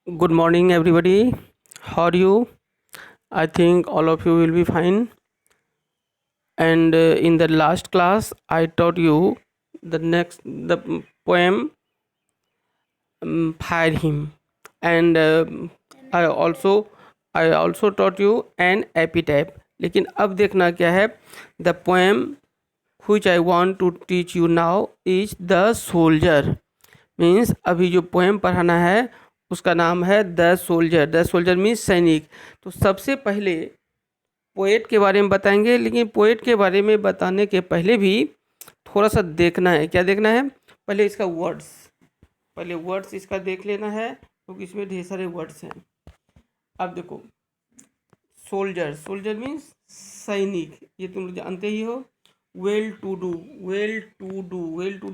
Good morning, everybody. How are you? I think all of you will be fine. And in the last class, I taught you the poem "Fire Him," and I also I also taught you an epitaph. लेकिन अब देखना क्या है. The poem which I want to teach you now is the soldier. Means अभी जो poem पढ़ाना है उसका नाम है the soldier. The soldier means सैनिक. तो सबसे पहले पोएट के बारे में बताएंगे, लेकिन पोएट के बारे में बताने के पहले भी थोड़ा सा देखना है. क्या देखना है? पहले इसका वर्ड्स इसका देख लेना है, क्योंकि इसमें ढेर सारे वर्ड्स हैं. अब देखो, सोल्जर मीन्स सैनिक, ये तुम जानते ही हो. वेल टू डू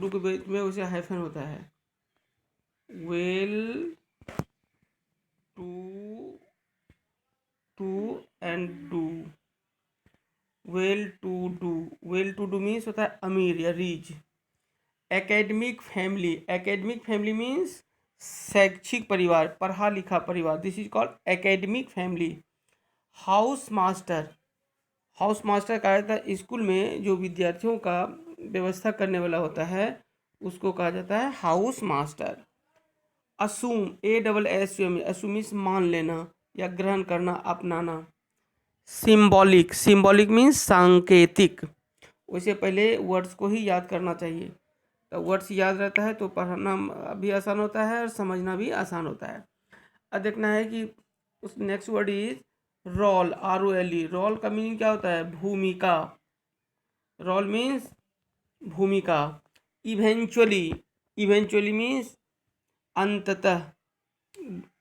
के बीच में उसे हाइफन होता है. Well to and do. Well to do means होता है अमीर या रिच. एकेडमिक फैमिली मीन्स शैक्षिक परिवार, पढ़ा लिखा परिवार. This is called academic family. House master कहा जाता है स्कूल में जो विद्यार्थियों का व्यवस्था करने वाला होता है, उसको कहा जाता है हाउस मास्टर. असूम, असूम मीन्स मान लेना या ग्रहण करना, अपनाना. सिंबॉलिक मीन्स सांकेतिक. उससे पहले वर्ड्स को ही याद करना चाहिए. तो वर्ड्स याद रहता है तो पढ़ना भी आसान होता है और समझना भी आसान होता है. अब देखना है कि उस next word is role. ROLE. Role का मीनिंग क्या होता है? भूमिका. रोल मीन्स भूमिका. इवेंचुअली मीन्स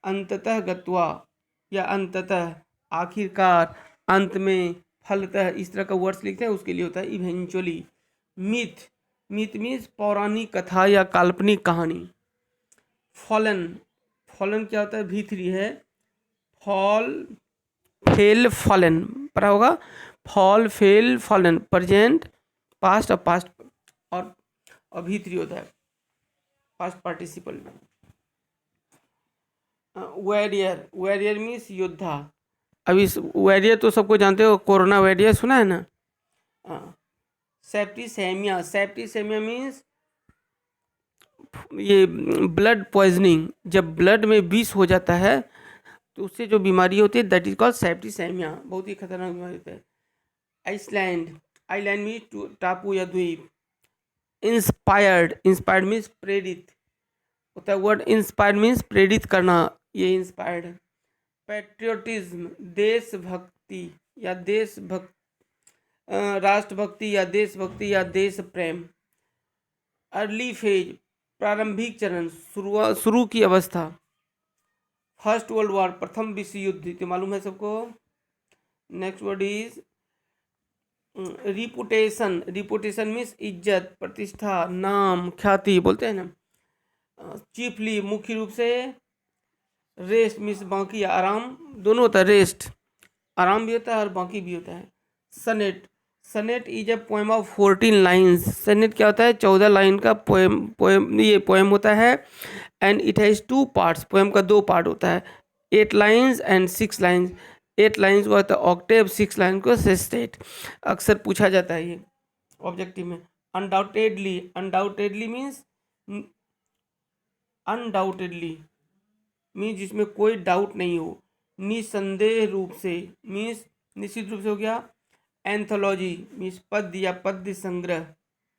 अंततः गत्वा या अंततः, आखिरकार, अंत में, फलतः. इस तरह का वर्ड्स लिखते हैं, उसके लिए होता है इवेंचुअली. मिथ मीन्स पौराणिक कथा या काल्पनिक कहानी. फॉलन क्या होता है? भीतरी है. फॉलन पढ़ा होगा. फॉलन प्रेजेंट, पास्ट और भीतरी होता है पास्ट पार्टिसिपल. वॉरियर मीन्स योद्धा. अब इस वॉरियर तो सबको जानते हो, कोरोना वॉरियर सुना है ना. सेप्टिसेमिया मीन्स ये ब्लड पॉइजनिंग. जब ब्लड में विष हो जाता है तो उससे जो बीमारी होती है, दैट इज कॉल्ड सेप्टिसेमिया. बहुत ही खतरनाक बीमारी होता है. आइलैंड मीन्स टापू या द्वीप. इंस्पायर्ड मीन्स प्रेरित होता है. वर्ड इंस्पायर्ड मीन्स प्रेरित करना, ये इंस्पायर्ड है. पैट्रियोटिज्म, देशभक्ति या राष्ट्रभक्ति या देशभक्ति या देश प्रेम. अर्ली फेज, प्रारंभिक चरण, शुरू की अवस्था. फर्स्ट वर्ल्ड वॉर, प्रथम विश्व युद्ध, तो मालूम है सबको. Next word is reputation means इज्जत, प्रतिष्ठा, नाम, ख्याति बोलते हैं ना. चीफली मुख्य रूप से. रेस्ट मीन्स बाकी या आराम, दोनों होता है. रेस्ट आराम भी होता है और बाकी भी होता है. Sonnet is a poem of 14 lines. Sonnet क्या होता है? 14 लाइन का पोएम होता है. And it has 2 parts. Poem का 2 पार्ट होता है. 8 लाइन्स एंड 6 लाइन्स. 8 लाइन्स को होता है ऑक्टेव, 6 लाइन को सेस्टेट. अक्सर पूछा जाता है ये ऑब्जेक्टिव में. अनडाउटेडली मीन्स जिसमें कोई डाउट नहीं हो. निसंदेह रूप से मीन्स निश्चित रूप से हो गया. एंथोलॉजी मीन्स पद्य या पद्य संग्रह,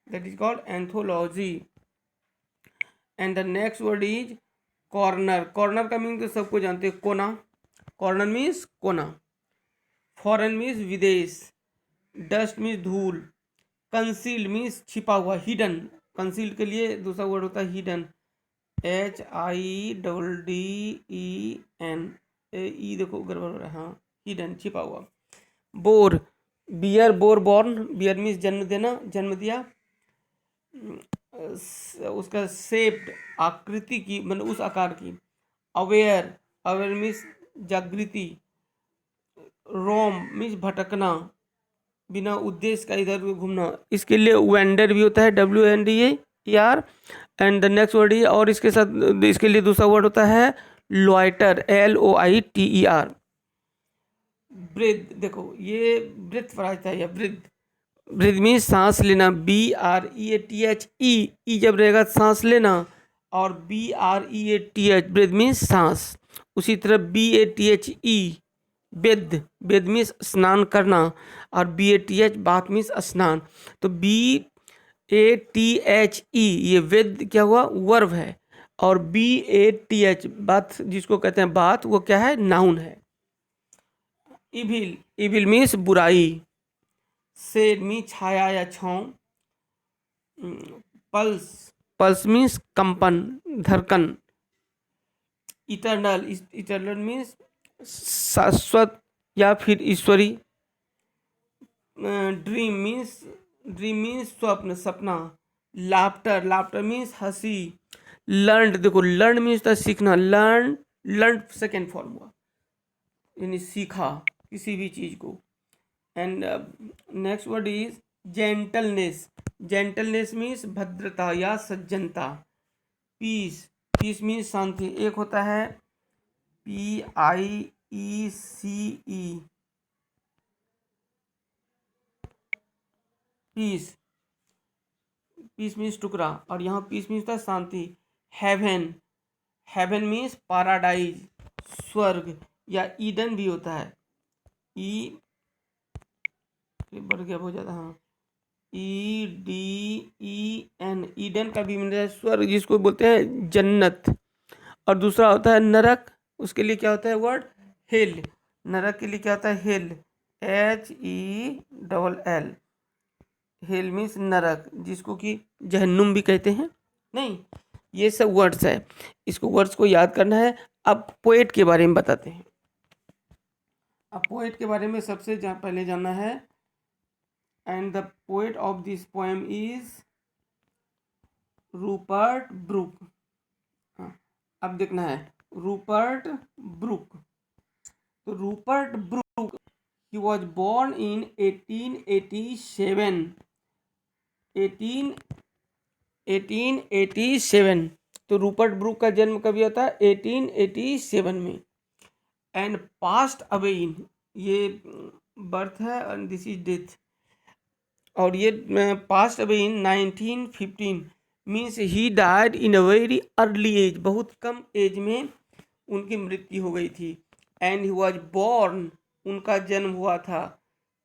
that is called anthology. And the next word is corner का मीनिंग तो सबको जानते हैं, कोना. कॉर्नर मीन्स कोना. फॉरेन मीन्स विदेश. डस्ट मीन्स धूल. कंसील्ड मीन्स छिपा हुआ, हिडन. कंसील्ड के लिए दूसरा वर्ड होता है हिडन. HIDDEN. ई देखो गड़बड़ हो रहा है. हाँ, हिडन, छिपा हुआ. Bore born. बियर मीन्स जन्म देना, जन्म दिया. उसका शेप्ड, आकृति की, मतलब उस आकार की. अवेयर मीन्स जागृति. रोम मीन्स भटकना, बिना उद्देश्य का इधर उधर घूमना. इसके लिए वेंडर भी होता है, WNDER. And the next word is, और इसके साथ इसके लिए दूसरा वर्ड होता है लॉइटर, LOITER। ब्रीथ, देखो ये ब्रीथ पढ़ाता है, या ब्रीथ, ब्रीथ मीन्स सांस लेना, BREATH, ई जब रहेगा सांस लेना, और BREATH ब्रीथ मीन्स सांस। उसी तरह BATHE वेद, वेद मीन्स स्नान करना, और BATH बाथ मीन्स स्नान। तो BATHE ये वेद क्या हुआ, वर्ब है, और BATH बाथ जिसको कहते हैं बाथ, वो क्या है, नाउन है। इविल, इविल मीन्स बुराई। शेड मीन्स छाया या छाँव। पल्स, पल्स मीन्स कंपन, धड़कन। इटर्नल, इटर्नल मीन्स शाश्वत या फिर ईश्वरी। ड्रीम मीन्स, ड्रीम मीन्स स्वप्न, सपना। लाफ्टर, लाफ्टर मीन्स हंसी। लर्न, देखो लर्न मीन्स था सीखना, लर्न, लर्न सेकेंड फॉर्म हुआ, यानी सीखा किसी भी चीज को। And next word is gentleness, gentleness means भद्रता या सज्जनता। पीस, पीस मीन्स शांति। एक होता है PIECE, पीस, पीस मीन्स टुकड़ा, और यहाँ पीस मीन्स था शांति। हेवन, हेवन मीन्स पैराडाइज, स्वर्ग, या ईडन भी होता है। ई बढ़ गया बहुत ज़्यादा, हाँ, EDEN, ईडन का भी मीन है स्वर्ग, जिसको बोलते हैं जन्नत। और दूसरा होता है नरक, उसके लिए क्या होता है वर्ड, हेल। नरक के लिए क्या होता है, हेल, HELL। हेल मीन्स नरक, जिसको कि जहन्नुम भी कहते हैं। नहीं, ये सब वर्ड्स है, इसको वर्ड्स को याद करना है। अब पोएट के बारे में बताते हैं। अब पोएट के बारे में सबसे पहले जानना है, and the poet of this poem is Rupert Brooke. हाँ, अब देखना है रूपर्ट ब्रूक। तो Rupert Brooke, he was born in 1887, 1887। तो रूपर्ट ब्रूक का जन्म कब हुआ था, 1887 में। एंड पास्ट अवे इन, ये बर्थ है और दिस इज डेथ, और ये passed away in 1915, means he died in a very early age, बहुत कम एज में उनकी मृत्यु हो गई थी। एंड ही वॉज बॉर्न, उनका जन्म हुआ था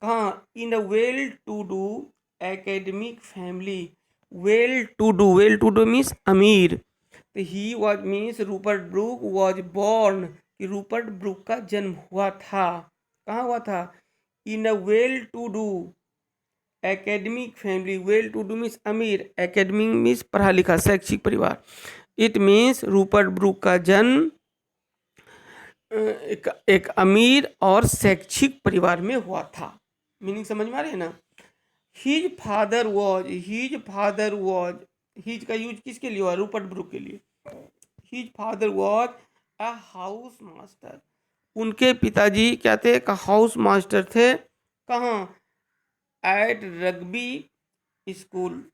कहाँ, in a well to do academic family. Well to do, well to do means अमीर। तो he was means Rupert Brooke was born, कि रूपर्ट ब्रूक का जन्म हुआ था, कहाँ हुआ था, in a well to do academic family. Well to do means अमीर, एकेडमिक मीन्स पढ़ा लिखा, शैक्षिक परिवार। इट मीन्स रूपर्ट ब्रूक का जन्म एक अमीर और शैक्षिक परिवार में हुआ था। मीनिंग समझ में आ रही है ना। His father was, his father was, his का यूज किसके लिए हुआ, रूपर्ट ब्रूक के लिए। His father was a house master, उनके पिताजी क्या थे, एक हाउस मास्टर थे। कहाँ, at Rugby School.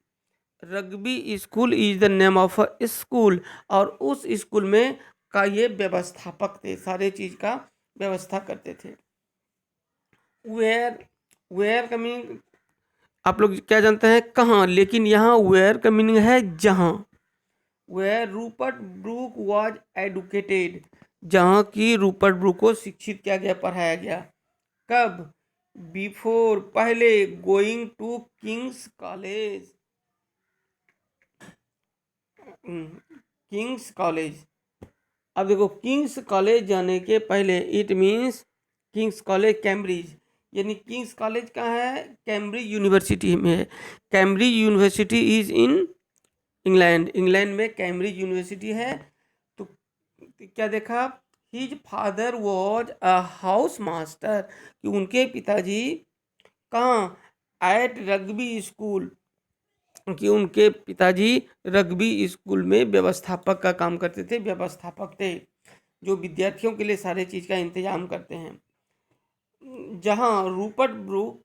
Rugby School is the name of a school, और उस स्कूल में का ये व्यवस्थापक थे, सारे चीज का व्यवस्था करते थे। वेयर, वेयर का मीनिंग आप लोग क्या जानते हैं, कहाँ, लेकिन यहाँ वेयर का मीनिंग है जहाँ। Where Rupert Brooke was educated, जहाँ की रूपर्ट ब्रूक को शिक्षित किया गया, पढ़ाया गया। कब, बिफोर, पहले, going to King's College, King's College. अब देखो किंग्स कॉलेज जाने के पहले, it means King's College Cambridge, यानी किंग्स कॉलेज कहाँ है, कैम्ब्रिज यूनिवर्सिटी में है। Cambridge University is in England, England में कैम्ब्रिज यूनिवर्सिटी है। तो क्या देखा, his father was a house master, कि उनके पिताजी कहाँ, एट रग्बी स्कूल, कि उनके पिताजी रग्बी स्कूल में व्यवस्थापक का काम करते थे, व्यवस्थापक थे, जो विद्यार्थियों के लिए सारे चीज़ का इंतजाम करते हैं। जहाँ रूपर्ट ब्रूक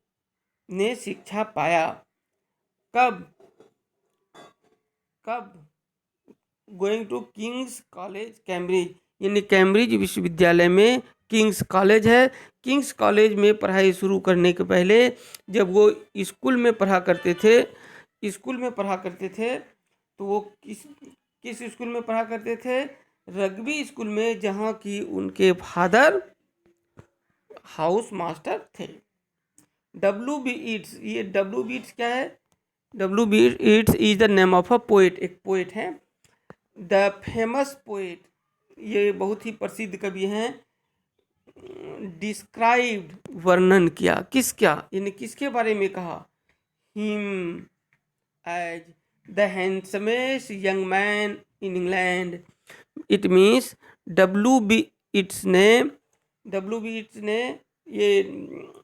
ने शिक्षा पाया, कब, कब, going to King's College Cambridge, यानी कैम्ब्रिज विश्वविद्यालय में किंग्स कॉलेज है। किंग्स कॉलेज में पढ़ाई शुरू करने के पहले जब वो स्कूल में पढ़ा करते थे तो वो किस स्कूल में पढ़ा करते थे? रग्बी स्कूल में, जहाँ की उनके फादर हाउस मास्टर थे। W.B. ईट्स, ये W.B. ईट्स क्या है? W.B. Yeats is the name of a poet, एक पोएट है। द फेमस पोएट, ये बहुत ही प्रसिद्ध कवि हैं। डिस्क्राइब्ड, वर्णन किया, यानी किसके बारे में कहा? Him as the handsomest young man in England. It means W.B. Yeats ने ये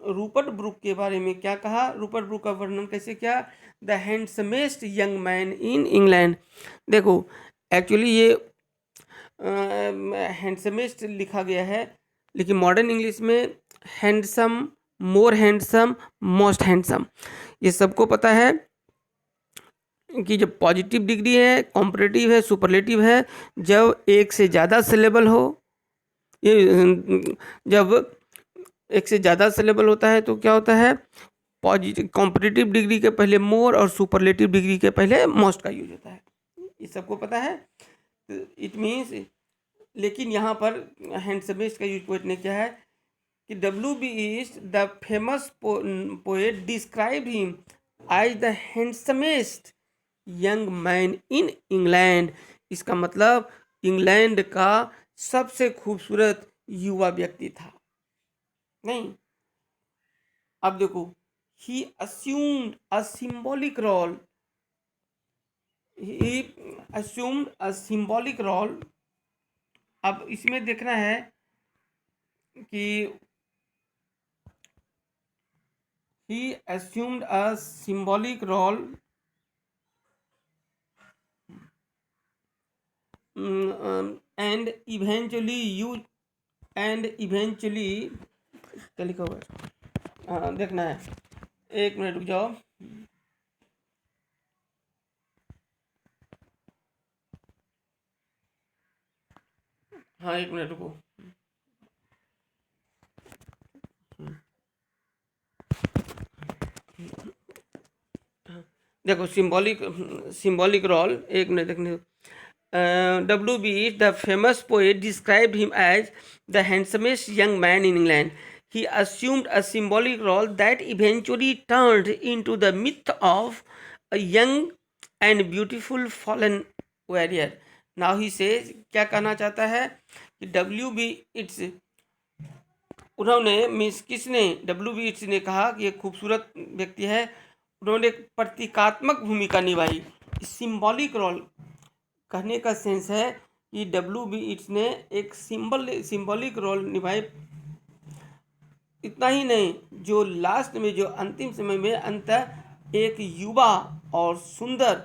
रूपर्ट ब्रूक के बारे में क्या कहा? रूपर्ट ब्रूक का वर्णन कैसे किया? The handsomest young man in England. देखो एक्चुअली ये हैंडसमेस्ट लिखा गया है, लेकिन मॉडर्न इंग्लिश में हैंडसम, मोर हैंडसम, मोस्ट हैंडसम, ये सबको पता है कि जब पॉजिटिव डिग्री है, कॉम्परेटिव है, सुपरलेटिव है, जब एक से ज़्यादा सिलेबल हो, ये जब एक से ज़्यादा सिलेबल होता है तो क्या होता है? पॉजिटिव, कॉम्पिटिटिव डिग्री के पहले मोर और सुपरलेटिव डिग्री के पहले मोस्ट का यूज होता है, ये सबको पता है। इट मीन्स, लेकिन यहाँ पर हैंडसमेस्ट का यूज पोएट ने क्या है कि W.B. Yeats the famous poet describe him as the handsomest young man in England. इसका मतलब इंग्लैंड का सबसे खूबसूरत युवा व्यक्ति था। नहीं, अब देखो, he assumed a symbolic role, he assumed a symbolic role। अब इसमें देखना है कि he assumed a symbolic role and eventually क्या लिखा हुआ है? हाँ देखना है, एक मिनट रुक जाओ। हाँ एक मिनट रुको। देखो सिंबॉलिक रोल, एक मिनट देखने। W.B. the famous poet described him as the handsomest young man in England. He assumed a symbolic role that eventually turned into the myth of a young and beautiful fallen warrior. Now he says, क्या कहना चाहता है कि W.B. Yeats, उन्होंने means किसने? W.B. Yeats ने कहा कि एक खूबसूरत व्यक्ति है, उन्होंने एक प्रतीकात्मक भूमिका निभाई। सिंबॉलिक रोल कहने का सेंस है कि W.B. ईट्स ने एक सिंबॉलिक रोल निभाई। इतना ही नहीं, जो लास्ट में, जो अंतिम समय में अंततः एक युवा और सुंदर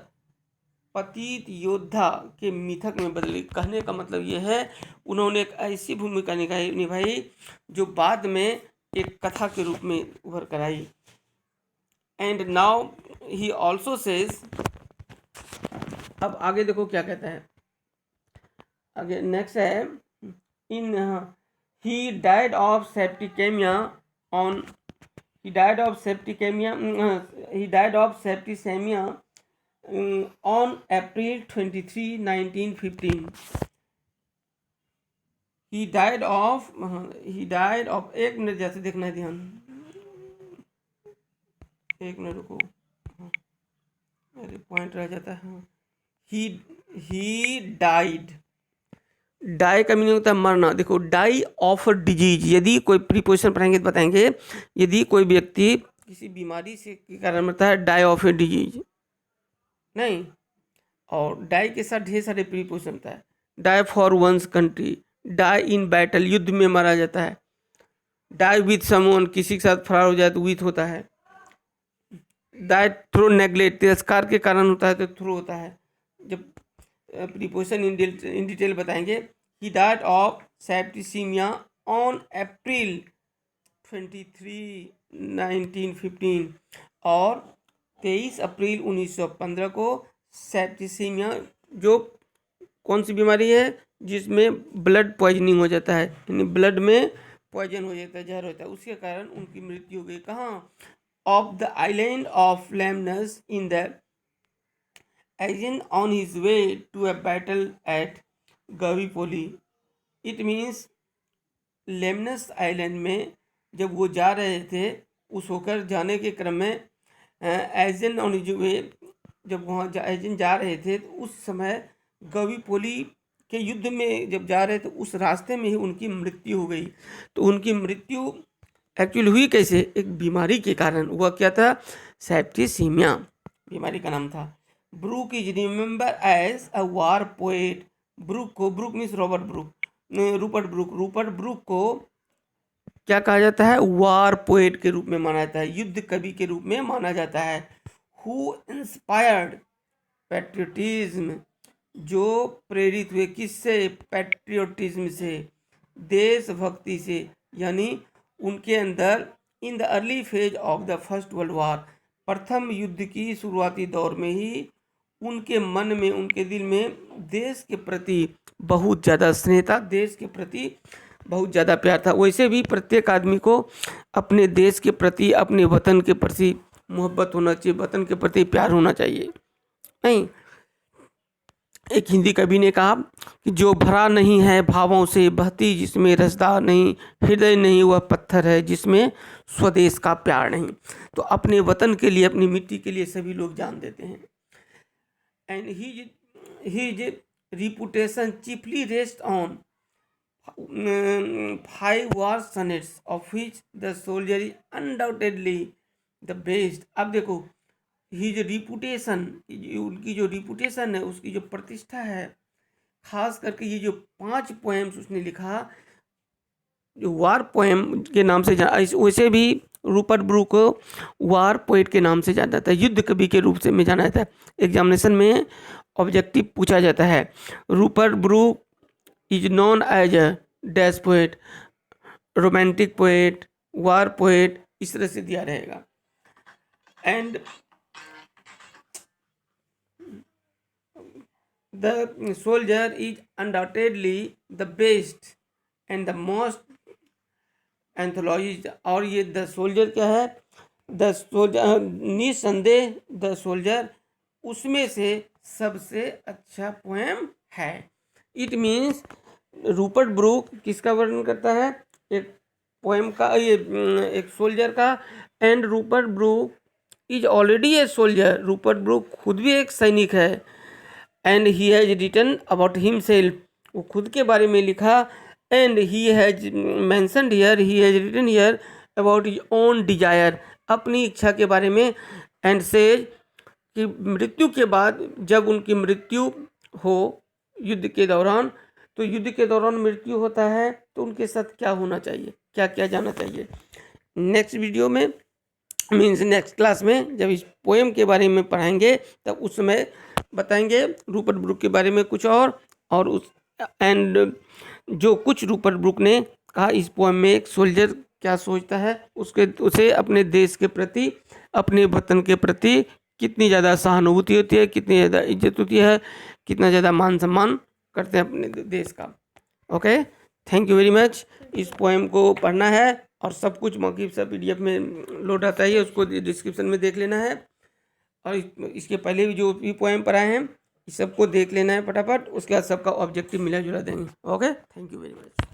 पतित योद्धा के मिथक में बदली। कहने का मतलब ये है, उन्होंने एक ऐसी भूमिका निभाई जो बाद में एक कथा के रूप में उभर कर आई। And now he also says, अब आगे देखो क्या कहता है आगे। नेक्स्ट है, in he died of septicaemia on he died of septicemia on April 23, 1915. he died of एक मिनट जैसे देखना है, ध्यान, एक मिनट रुको, मेरे पॉइंट रह जाता है। ही डाइड, डाई का मीनिंग होता है मरना। देखो, डाई ऑफ अ डिजीज, यदि कोई प्रीपोजिशन पढ़ाएंगे तो बताएंगे, यदि कोई व्यक्ति किसी बीमारी से के कारण मरता है, डाई ऑफ ए डिजीज नहीं। और डाई के साथ ढेर सारे प्रीपोजिशन होता है। Die for one's country, die in battle, युद्ध में मारा जाता है। डाई विथ समवन, किसी के साथ फरार हो जाए तो विथ होता है। डाई थ्रो नेग्लेक्ट, तिरस्कार के कारण होता है तो थ्रो होता है। जब प्रीपोजिशन इन डिटेल बताएंगे। ही died of septicaemia on April 23, 1915, और 23 अप्रैल 1915 को सेप्टिसीमिया, जो कौन सी बीमारी है? जिसमें ब्लड पॉइजनिंग हो जाता है, यानी ब्लड में पॉइजन हो जाता है, जहर होता है, उसके कारण उनकी मृत्यु हो गई। कहाँ? Of the island of Lemnos in the Aegean on his way to a battle at Gallipoli. It means Lemnos island में जब वो जा रहे थे, उस होकर जाने के क्रम में एजिन ऑन हिज वे, जब वहाँ एजिन जा रहे थे तो उस समय गवीपोली के युद्ध में जब जा रहे थे, उस रास्ते में ही उनकी मृत्यु हो गई। तो उनकी मृत्यु एक्चुअली हुई कैसे? एक बीमारी के कारण हुआ। क्या था? सेप्टिसीमिया बीमारी का नाम था। Brooke is remember as a war poet. Brooke को, Brooke means Robert Brooke, Rupert Brooke को क्या कहा जाता है? वार पोएट के रूप में माना जाता है, युद्ध कवि के रूप में माना जाता है। हु इंस्पायर्ड पैट्रियोटिज्म, जो प्रेरित हुए किससे? पैट्रियोटिज्म से, देशभक्ति से, यानी उनके अंदर in the early phase of the first world war, प्रथम युद्ध की शुरुआती दौर में ही उनके मन में, उनके दिल में देश के प्रति बहुत ज़्यादा स्नेह था, देश के प्रति बहुत ज़्यादा प्यार था। वैसे भी प्रत्येक आदमी को अपने देश के प्रति, अपने वतन के प्रति मोहब्बत होना चाहिए, वतन के प्रति प्यार होना चाहिए। नहीं, एक हिंदी कवि ने कहा कि जो भरा नहीं है भावों से, बहती जिसमें रसदार नहीं, हृदय नहीं वह पत्थर है जिसमें स्वदेश का प्यार नहीं। तो अपने वतन के लिए, अपनी मिट्टी के लिए सभी लोग जान देते हैं। And his reputation chiefly rests on 5 war sonnets, of which the soldier is undoubtedly the best। अब देखो, हिज रिपुटेशन, उनकी जो रिपुटेशन है, उसकी जो प्रतिष्ठा है, खास करके ये जो 5 पोएम्स उसने लिखा, जो वार पोएम के नाम से वैसे भी रूपर्ट ब्रूक को वार पोएट के नाम से जाना जाता है, युद्ध कवि के रूप से में जाना जाता है। एग्जामिनेशन में ऑब्जेक्टिव पूछा जाता है, Rupert Brooke is known as a dash poet, romantic poet, war poet, इस तरह से दिया रहेगा। And the soldier is undoubtedly the best and the most anthology. और ये द सोल्जर क्या है? द सोल्जर, निसंदेह द सोल्जर उसमें से सबसे अच्छा पोएम है। इट मीन्स रूपर्ट ब्रूक किसका वर्णन करता है? एक पोएम का, ये एक सोल्जर का। And Rupert Brooke is already a soldier, Rupert Brooke खुद भी एक सैनिक है। And he has written about himself, वो खुद के बारे में लिखा। And he has mentioned here, he has written here about his own desire, अपनी इच्छा के बारे में। एंड सेज कि मृत्यु के बाद, जब उनकी मृत्यु हो युद्ध के दौरान, तो युद्ध के दौरान मृत्यु होता है तो उनके साथ क्या होना चाहिए, क्या क्या जाना चाहिए। नेक्स्ट वीडियो में, मीन्स नेक्स्ट क्लास में, जब इस पोएम के बारे में पढ़ाएंगे तब उस समय बताएंगे रूपर्ट ब्रूक के बारे में कुछ और उस एंड जो कुछ रूपर्ट ब्रूक ने कहा इस पोएम में, एक सोल्जर क्या सोचता है, उसे अपने देश के प्रति, अपने वतन के प्रति कितनी ज़्यादा सहानुभूति होती है, कितनी ज़्यादा इज्जत होती है, कितना ज़्यादा मान सम्मान करते हैं अपने देश का। Okay, thank you very much. इस पोएम को पढ़ना है और सब कुछ मौखिक सब PDF में लोड आता है, उसको डिस्क्रिप्शन में देख लेना है। और इसके पहले भी जो भी पोएम पढ़ाए हैं, इस सबको देख लेना है फटाफट, उसके बाद सबका ऑब्जेक्टिव मिला जुला देंगे। Okay, thank you very much.